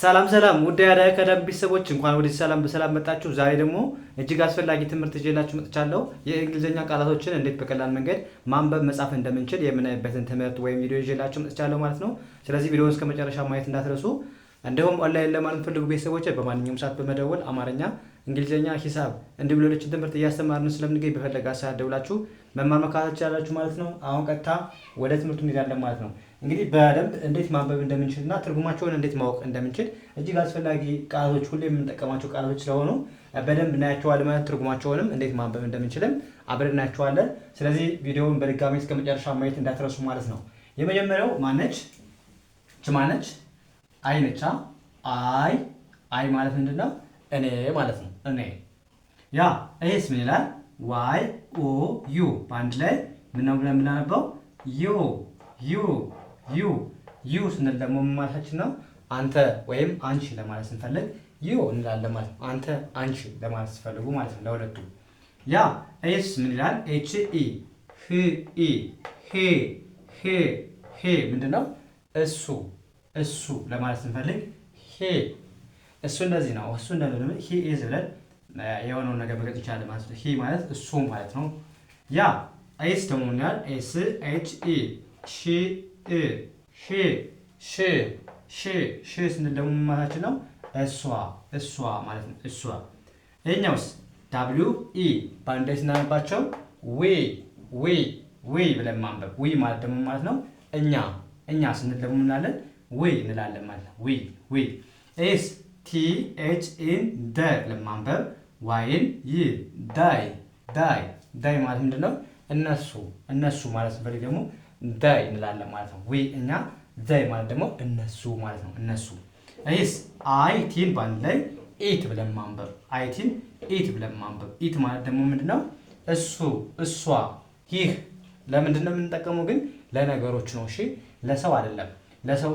ሰላም ሰላም ውድ የአዳይ አካዳሚ ቤተሰቦች እንኳን ወደ ሰላም በሰላም መጣችሁ። ዛሬ ደግሞ እጅግ አስፈላጊ ትምህርት ይዤላችሁ መጥቻለሁ። የእንግሊዝኛ ቃላቶችን እንዴት በቀላል መንገድ ማንበብ መጻፍ እንደምንችል የምናይበትን ትምህርት ወይም ቪዲዮ ይዤላችሁ መጥቻለሁ ማለት ነው። ስለዚህ ቪዲዮውን እስከ መጨረሻ ማየት እንዳትረሱ። እንዲሁም ኦንላይን ለማለት ፈልጉ ቤተሰቦች በማንኛውም ሰዓት በመደወል አማርኛ፣ እንግሊዝኛ፣ ሂሳብ እንዲሁም ሌሎችን ትምህርት እያስተማርን ስለምንገኝ በፈለጋ ሰዓት ደውላችሁ መማር መከታተል ትችላላችሁ ማለት ነው። አሁን ቀጥታ ወደ ትምህርቱ እንሄዳለን ማለት ነው። እንግዲህ በደንብ እንዴት ማንበብ እንደምንችልና ትርጉማቸውን እንዴት ማወቅ እንደምንችል እጅግ አስፈላጊ ቃላቶች ሁሌ የምንጠቀማቸው ቃላቶች ስለሆኑ በደንብ እናያቸዋለን ማለት ትርጉማቸውንም እንዴት ማንበብ እንደምንችልም አብረን እናያቸዋለን። ስለዚህ ቪዲዮውን በድጋሚ እስከ መጨረሻ ማየት እንዳትረሱ ማለት ነው። የመጀመሪያው ማነች? ማነች? አይ ነች። አይ ማለት ምንድነው? እኔ ማለት ነው። እኔ ያ ይሄስ ምን ይላል? ዋይ ኦ ዩ በአንድ ላይ ምን ነው ብለን የምናነበው? ዩ ስንል ደግሞ ምን ማለታችን ነው? አንተ ወይም አንቺ ለማለት ስንፈልግ ዩ እንላለን ማለት ነው። አንተ አንቺ ለማለት ሲፈልጉ ማለት ነው ለሁለቱ። ያ ኤስ ምን ይላል? ኤች ኢ ሄ ምንድነው? እሱ ለማለት ስንፈልግ ሄ እሱ እንደዚህ ነው። እሱ እንደዚህ ሂ ኢዝ ብለን የሆነውን ነገር መግለጽ ይቻላል ማለት ነው። ሂ ማለት እሱ ማለት ነው። ያ ኤስ ደግሞ ምን ይላል? ኤስ ኤች ኢ ሺ ስንል ደግሞ ምን ማለታችን ነው? እሷ ማለት ነው። እሷ ይሄኛውስ ደብሊው ኢ በአንድ ላይ ስናነባቸው ዊ ብለን ማንበብ። ዊ ማለት ደግሞ ማለት ነው እኛ ስንል ደግሞ ምናለን? ዊ እንላለን ማለት ነው። ዊ ኤስ ቲ ኤች ኢን ደ ለማንበብ ዋይን ይ ዳይ ማለት ምንድነው? እነሱ ማለት ስንፈልግ ደግሞ ዳይ እንላለን ማለት ነው። ዊ እኛ፣ ዳይ ማለት ደግሞ እነሱ ማለት ነው። እነሱ አይስ አይቲን ባንድ ላይ ኢት ብለን ማንበብ። አይቲን ኢት ብለን ማንበብ። ኢት ማለት ደግሞ ምንድነው? እሷ፣ ይህ። ለምንድነው የምንጠቀመው ግን? ለነገሮች ነው። እሺ ለሰው አይደለም። ለሰው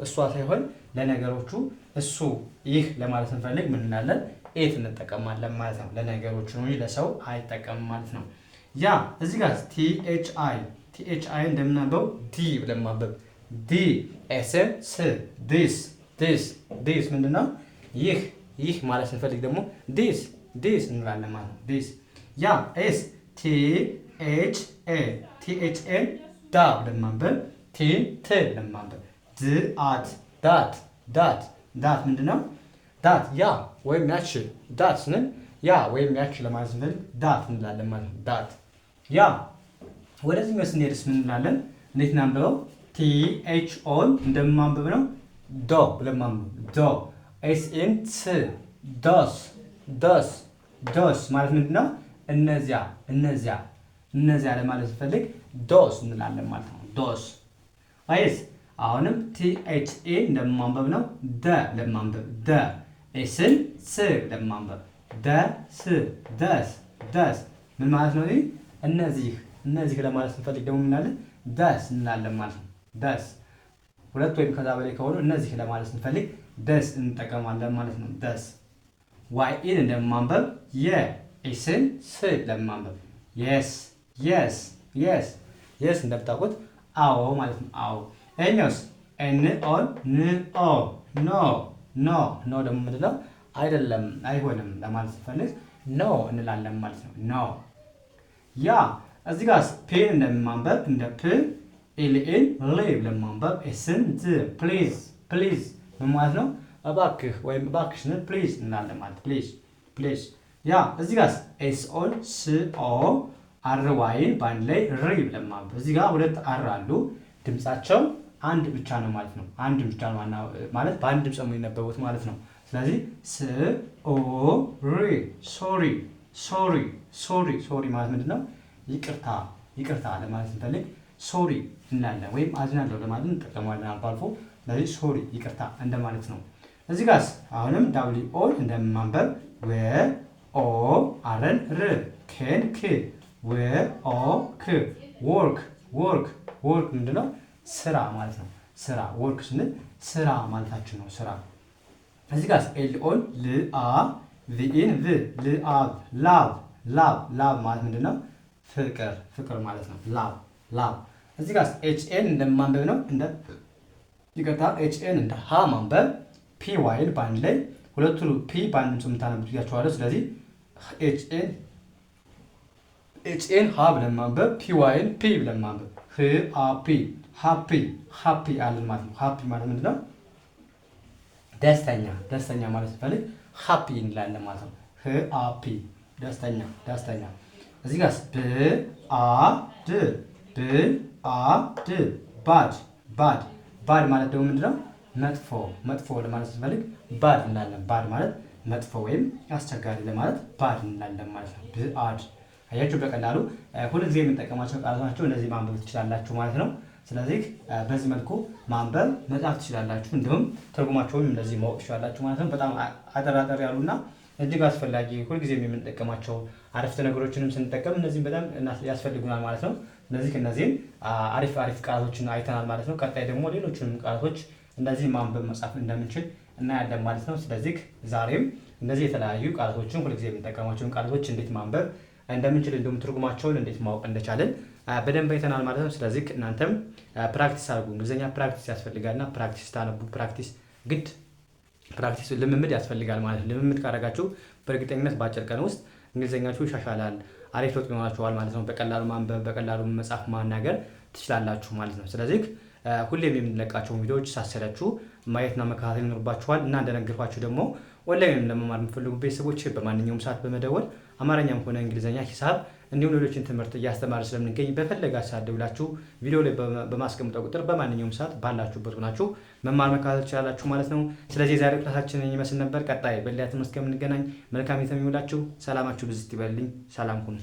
እሷ ሳይሆን ለነገሮቹ እሱ፣ ይህ ለማለት ስንፈልግ ምን እንላለን? ኤት እንጠቀማለን ማለት ነው። ለነገሮቹ ነው እንጂ ለሰው አይጠቀምም ማለት ነው። ያ እዚህ ጋር ቲኤችአይ እንደምናነበው ዲ ብለን ማንበብ። ዲ ኤስ ዲስ ምንድነው? ይህ ማለት ስንፈልግ ደግሞ ዲስ እንላለን ማለት ነው። ዲስ። ያ ኤስ ቲኤችኤን ዳ ብለን ማንበብ። ት ብለን ማንበብ። ዳት ምንድነው? ዳት ያ ወይም ያች። ዳት ስንል ያ ወይም ያች ለማለት ስንል ዳት እንላለን ማለት ነው። ዳት ያ። ወደዚህ ስንሄድስ ምን እንላለን? እንዴት እናንብበው? ቲኤችኦን እንደማንበብ ነው። ዶ ብለን ማንበብ። ዶ ኤስኤን ዶስ ማለት ምንድነው? እነዚያ ለማለት ስንፈልግ ዶስ እንላለን ማለት ነው። ዶስ አይስ። አሁንም ቲኤችኤ እንደማንበብ ነው። ደ ለማንበብ ደ ኤስን ለማንበብ ደስ ምን ማለት ነው? እነዚህ ለማለት ስንፈልግ ደግሞ ምናለን? ደስ እንላለን ማለት ነው። ደስ ሁለት ወይም ከዛ በላይ ከሆኑ እነዚህ ለማለት ስንፈልግ ደስ እንጠቀማለን ማለት ነው። ደስ ዋይን እንደማንበብ የኤስን ለማንበብ የስ እንደምታውቁት አዎ ማለት ነው። አዎ። ይሄኛውስ ኖ ደግሞ ምንድነው? አይደለም፣ አይሆንም ለማለት ስንፈልግ ኖ እንላለን ማለት ነው። ኖ። ያ እዚህ ጋር ፔን እንደማንበብ እንደ ፕ ኤልኤን ብለን ማንበብ። ኤስን ፕሊዝ ምን ማለት ነው? እባክህ ወይም እባክሽ ስንል ፕሊዝ እንላለን ማለት ፕሊዝ። ያ እዚህ ጋር ኤስኦን ስኦ አር ዋይን በአንድ ላይ ሪ ብለን ማንበብ። እዚህ ጋር ሁለት አር አሉ። ድምጻቸው አንድ ብቻ ነው ማለት ነው። አንድ ብቻ ነው ማለት በአንድ ድምጽ ነው የሚነበቡት ማለት ነው። ስለዚህ ሶሪ ማለት ምንድነው? ይቅርታ ለማለት ስንፈልግ ሶሪ እንላለን። ወይም አዝናለሁ ለማለት እንጠቀመዋለን አልፎ አልፎ። ስለዚህ ሶሪ ይቅርታ እንደማለት ነው። እዚህ ጋርስ አሁንም ዳብሊው ኦ እንደማንበብ ኦ አረን ር ኬን ክ ወርክ ምንድነው? ስራ ማለት ነው። ስራ ወርክ ስንል ስራ ማለታችን ነው። ስራ። እዚህ ጋር ኤልኦን ልአ ቪኢን ላብ ማለት ምንድነው? ፍቅር ማለት ነው። ላብ። እዚህ ጋር ኤችኤን እንደማንበብ ነው። ኤችኤን እንደ ሃ ማንበብ። ፒ ዋይን በአንድ ላይ ሁለቱ ፒ በአንድ ድምፅ የምታነቡት ብያቸዋለሁ። ስለዚህ ኤችኤን ሀ ብለን ማንበብ፣ ፒ ዋይን ፒ ብለን ማንበብ፣ ሃፒ አለን ማለት ነው። ሃፒ ማለት ምንድን ነው? ደስተኛ ማለት ስፈልግ ሃፒ እንላለን ማለት ነው። ሃፒ ደስተኛ። እዚህ ጋርስ ባድ ማለት ደግሞ ምንድን ነው? መጥፎ ለማለት ስፈልግ ባድ እንላለን። ባድ ማለት መጥፎ ወይም አስቸጋሪ ለማለት ባድ እንላለን ማለት ነው። ብአድ አያችሁ፣ በቀላሉ ሁልጊዜ የምንጠቀማቸው ቃላት ናቸው። እነዚህ ማንበብ ትችላላችሁ ማለት ነው። ስለዚህ በዚህ መልኩ ማንበብ መጻፍ ትችላላችሁ። እንዲሁም ትርጉማቸውን እንደዚህ ማወቅ ትችላላችሁ ማለት ነው። በጣም አጠራጠር ያሉና እጅግ አስፈላጊ ሁልጊዜም የምንጠቀማቸው አረፍተ ነገሮችንም ስንጠቀም እነዚህም በጣም ያስፈልጉናል ማለት ነው። ስለዚህ እነዚህም አሪፍ ቃላቶችን አይተናል ማለት ነው። ቀጣይ ደግሞ ሌሎችንም ቃላቶች እንደዚህ ማንበብ መጻፍ እንደምንችል እናያለን ማለት ነው። ስለዚህ ዛሬም እነዚህ የተለያዩ ቃላቶችን ሁልጊዜ የምንጠቀማቸውን ቃላቶች እንዴት ማንበብ እንደምንችል እንዲሁም ትርጉማቸውን እንዴት ማወቅ እንደቻለን በደንብ አይተናል ማለት ነው። ስለዚህ እናንተም ፕራክቲስ አድርጉ። እንግሊዝኛ ፕራክቲስ ያስፈልጋልና ፕራክቲስ ታነቡ። ፕራክቲስ ልምምድ ያስፈልጋል ማለት ነው። ልምምድ ካደረጋችሁ በእርግጠኝነት በአጭር ቀን ውስጥ እንግሊዝኛችሁ ይሻሻላል፣ አሪፍ ለውጥ ይኖራችኋል ማለት ነው። በቀላሉ ማንበብ፣ በቀላሉ መጻፍ፣ ማናገር ትችላላችሁ ማለት ነው። ስለዚህ ሁሌም የምንለቃቸው ቪዲዮዎች ሳሰላችሁ ማየትና መከታተል ይኖርባችኋል እና እንደነገርኳችሁ ደግሞ ኦንላይን ለመማር የምትፈልጉ ቤተሰቦች በማንኛውም ሰዓት በመደወል አማርኛም ሆነ እንግሊዝኛ፣ ሂሳብ እንዲሁም ሌሎችን ትምህርት እያስተማረ ስለምንገኝ በፈለጋ ሰዓት ደውላችሁ ቪዲዮ ላይ በማስቀምጠው ቁጥር በማንኛውም ሰዓት ባላችሁበት ሆናችሁ መማር መከታተል ትችላላችሁ ማለት ነው። ስለዚህ የዛሬ ክላሳችንን ይመስል ነበር። ቀጣይ በሌላ ትምህርት እስከምንገናኝ መልካም የተመኘሁላችሁ። ሰላማችሁ ብዝት ይበልልኝ። ሰላም ሁኑ።